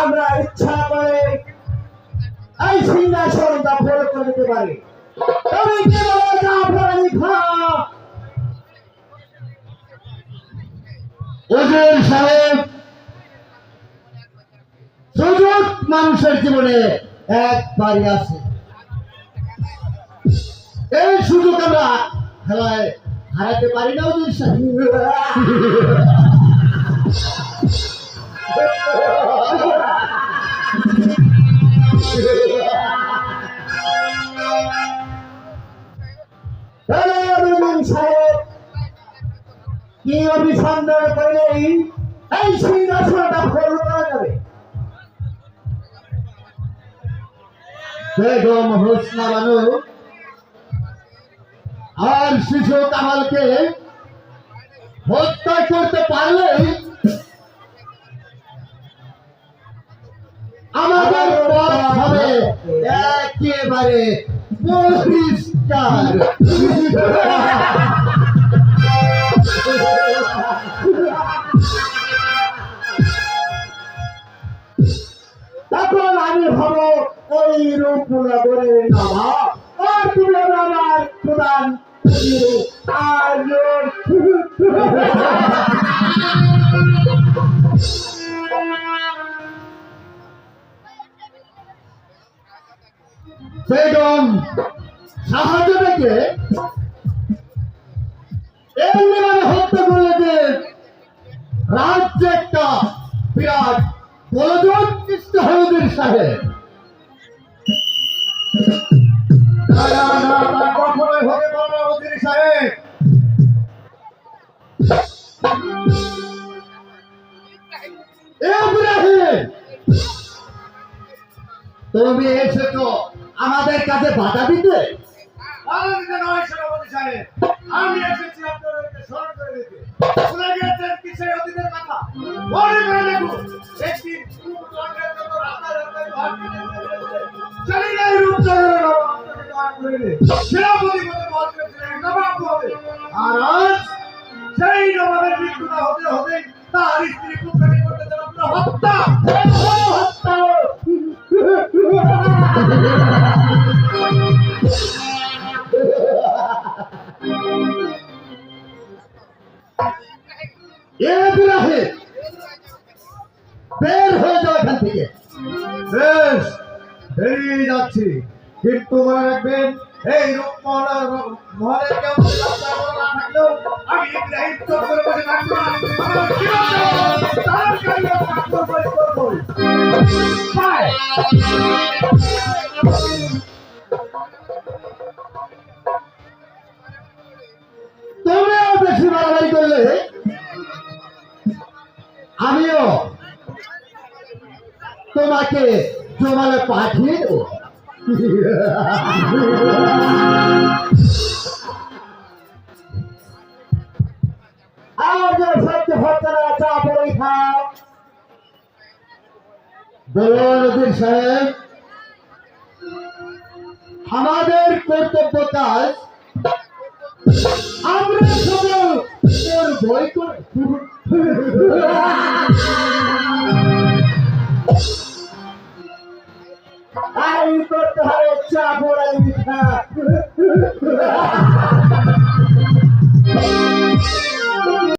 আমরা ইচ্ছা করে এই সিংহাসন দখল করে দিতে পারি। তুমি কি বলো জাফর আলী খান? হুজুর সাহেব, সুযোগ মানুষের জীবনে একবারই আছে। এই সুযোগ আমরা খেলায় হারাতে পারি না হুজুর সাহেব। কি অভিসন্ধান করলেই এই সিংহাসনটা দখল করা যাবে? বেগম হোসনা বানু আর শিশু কামালকে হত্যা করতে পারলেই আমাদের পথ হবে একেবারে পরিষ্কার। তখন আমি হব ওই রূপনগরের নবাব, আর তুমি হবে আমার প্রধান বেগম শাহজাদাকে এমনিভাবে হত্যা করলে যে রাজ্যে একটা বিরাট গোলযোগ সৃষ্টি হলুদের সাহেব। কখনোই হতে পারে না উজির সাহেব। ইব্রাহিম, তুমি এসেছো আমাদের কাছে বাধা দিতে? নয় সেনাপতি সাহেব, আমি এসেছি আপনাদেরকে স্মরণ করে দিতে। ভুলে গিয়েছেন কিসের অতীতের কথা? মনে করে দেখুন, একদিন রূপচন্দ্রের জন্য রাতারাতি ঘর কিনে ফেলেছে। সেই নাই রূপচন্দ্রের নবাব আপনাকে দয়া করে দিলে। সেনাপতি বলে বল করেছিলেন নবাব হবে। আর আজ সেই নবাবের মৃত্যুটা হতে হতে তার স্ত্রী পুত্রকে করতে যেন আপনারা হত্যা হত্যা। ইব্রাহিম, বের হয়ে যাও এখান থেকে। বেশ, বেরিয়ে যাচ্ছি, কিন্তু মনে রাখবেন এই রূপমহলের কেউ রাস্তায় বড় না থাকলেও আমি ইব্রাহিম চোখ করে বসে থাকবো না। আমার জীবন তাড়াতাড়ি আক্রমণ করবো। বাই। তুমিও বেশি বাড়াবাড়ি করলে আমিও তোমাকে জমালে পাঠিয়ে দেবো। বলুন সাহেব, আমাদের কর্তব্য কাজ আমরা সবাই বই করে করতে হবে চাপ